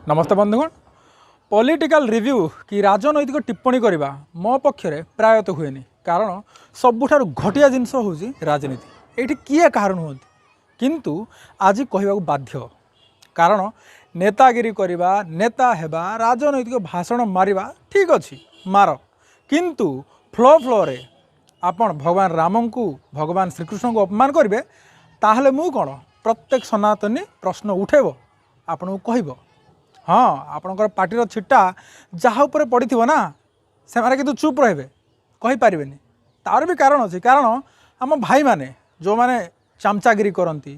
नमस्ते बंधुगण। Political review कि राजनैतिक टिप्पणी करने मो पक्षरे प्रायत हुए कारण सबुठार घटिया जिनस हूँ राजनीति। ये किए कारण नुहति किंतु आज कहवाक बाध्य कारण नेतागिरी करवा नेता हेबा राजनैतिक भाषण मारिबा ठीक अच्छी मार किंतु फ्लो फ्लो रे आपण भगवान राम को भगवान श्रीकृष्ण को अपमान करेंगे ताहले मु कौन प्रत्येक सनातनी प्रश्न उठेब आपन को कहब हाँ आपणकर पार्टीर छिटा जहाँ उपर पड़ी ना से कि चुप रे कहींपारे तार भी कारण अच्छे कारण आम भाई मैंने जो मैंने चामचागिरी करती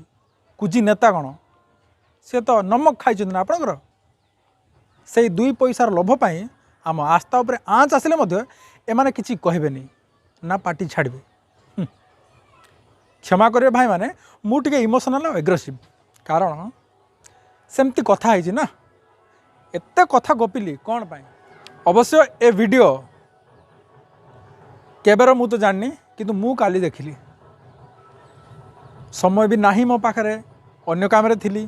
कुजी नेता कौन सी तो नमक खाई ना आपणकर से दुई पैसार लोभपाई आम आस्था उपर आँच आसिले एमाने किसी कहबे ना पार्टी छाड़े। क्षमा करें भाई मैंने मुझे इमोशनल एग्रेसिव कारण सेमती कथा है ना एते कथा गपिली कौन पाई। अवश्य ए वीडियो केबर मु तो जाननी किंतु मु काली देखिली समय भी नाही मो पाखरे अन्य काम रे थिली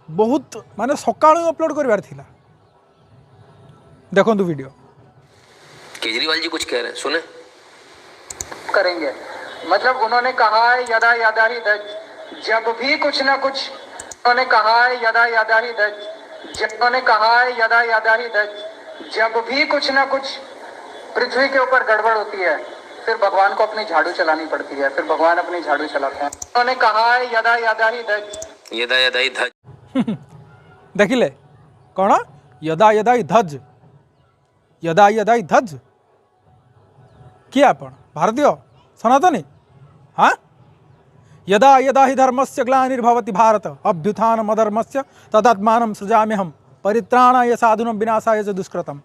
बहुत माने सकाळु अपलोड करबार थिला। देखो वीडियो। केजरीवाल जी कुछ कह रहे हैं, सुने करेंगे। मतलब उन्होंने कहा है यदा यदा ही दज, जब भी कुछ ना कुछ उन्होंने कहा है यदा यदा ही दज, जब उन्होंने कहा है यदा यदा ही दज, जब भी कुछ ना कुछ पृथ्वी के ऊपर गड़बड़ होती है फिर भगवान को अपनी झाड़ू चलानी पड़ती है, फिर भगवान अपनी झाड़ू चलाते हैं। उन्होंने कहा है यदा यदा ही दज, यदा यदा ही धज देखिले कौन यदा यदा ही धज यदा यदा ही धज किए आपण भारतीय सनातनी हाँ यदा यदा ही धर्मस्य ग्लानिर्भवति भारत अभ्युत्थानम् अधर्मस्य तदात्मानं सृजाम्यहं परित्राणाय साधूनां विनाशाय च दुष्कृतम्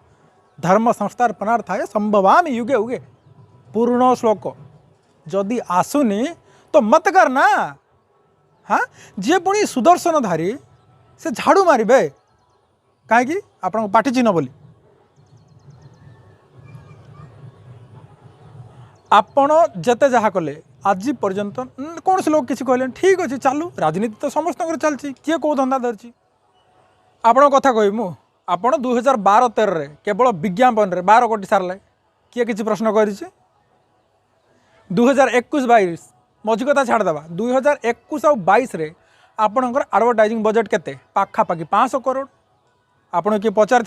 धर्म संस्थापनार्थाय संभवामि युगे युगे। पूर्ण श्लोक जदि आसुनी तो मत करना हाँ जी पुणी सुदर्शनधारी से झाड़ू मारे कहीं आपण पार्टी चिन्ह बोली आपण जेते जहाँ कले आज पर्यंत कौन से लोग किसी कहले ठीक अच्छे चालू राजनीति तो समस्त चलती किए कौ धंदा धरची आपण कथा कह मु आपण 2012-13 केवल विज्ञापन रे 12 कोटी सारे किए किसी प्रश्न कर 2021-22 मझी कथा छाड़देवा 2021 और 22 रे आपणकर एडवर्टाइजिंग बजेट केते पाखापाखि 500 करोड़ आपण किए पचार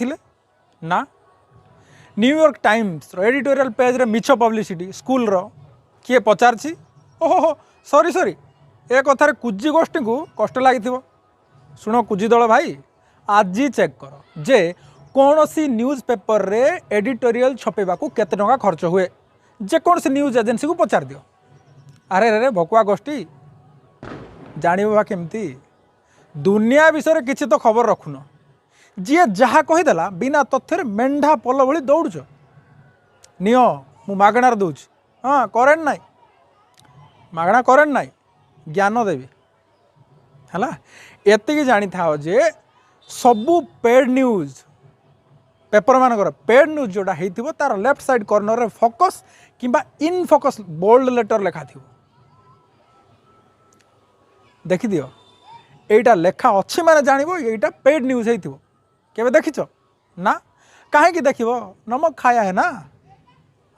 ना। न्यूयॉर्क टाइम्स एडिटोरियल पेज रे मिछ पब्लिसिटी स्कूल रो किए पचारछि ओहो सॉरी सॉरी ए कथार कुजी गोष्ठी को कष्ट लगी शुण कुजी दल भाई आज चेक कर जे कौन सी न्यूज पेपर रे एडिटोरियल छपेबा को केते टंका खर्च हुए जे कौन सी न्यूज एजेंसी को पचार दियो। अरे रे भकुआ गोष्ठी जानिबा केमती दुनिया विषय किसी तो खबर रखुन जी जहाँ कहीदेला बिना तथ्य मेंढा पल भली दौड़ नियो मु मागणार दूच हाँ करेन्ट नाई मागणा करेन्ट नाई ज्ञान देवी है एति जानी था जे सबू पेड न्यूज पेपर मानकर पेड न्यूज जोड़ा होता तार लेफ्ट साइड कॉर्नर रे फोकस किंबा इन फोकस बोल्ड लेटर लेखा थी देखी दियो एटा लेखा अच्छी माने जानिबो एटा पेड न्यूज होइथिबो केबे देखिछ ना कहीं देख नमक खाया है ना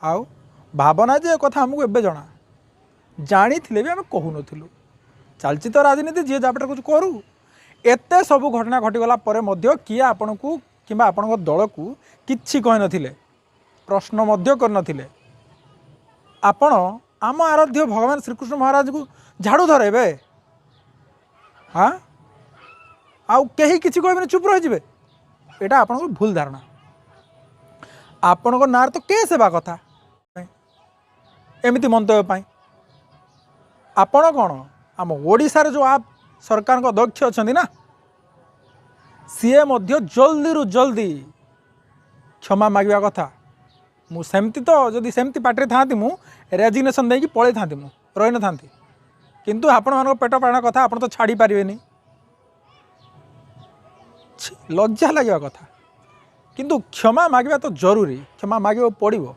आउ भावना जे कथा हमको एबे जना जानी थिले भी आम कहून चलती तो राजनीति जी जापटे कुछ करू एते सबू घटना घटीगला पर मध्य किए आपण को किंबा आपण दल को किछि कहि नथिले प्रश्न मध्य कर नथिले आपण आम आराध्य भगवान श्रीकृष्ण महाराज को झाड़ू धरेबे हाँ आउ कहीं किछि कहबे चुप रहि जिवे एटा आपन भूल धारणा आपण नार तो केस हेबा कथा एमती मंतव्य आपण कौन आम ओडिशा रे जो आप सरकार को दक्ष अच्छा ना सीए मध्य जल्दी रु जल्दी क्षमा मांगा कथा मु सेमती तो जदि सेमती पार्टी था मु रेजिग्नेशन देकी पड़े था मु रही न था किंतु आपण मान पेट पाण कथा आपण तो छाड़ी पारे लज्जा लगे कथा किंतु क्षमा मांगा तो जरूरी क्षमा मांगे पड़ो।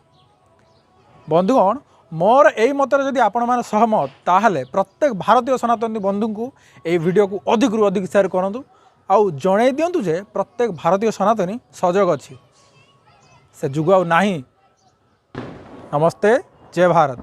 बंधुगण मोर यही मतर जदि आपण मैंने सहमत ताहले प्रत्येक भारतीय सनातनी बंधु को यही वीडियो को अधिक रु अधिक शेयर करूँ आउ जणे दियंतु जे प्रत्येक भारतीय सनातनी सजग अछि से जुग आउ नाही। नमस्ते, जय भारत।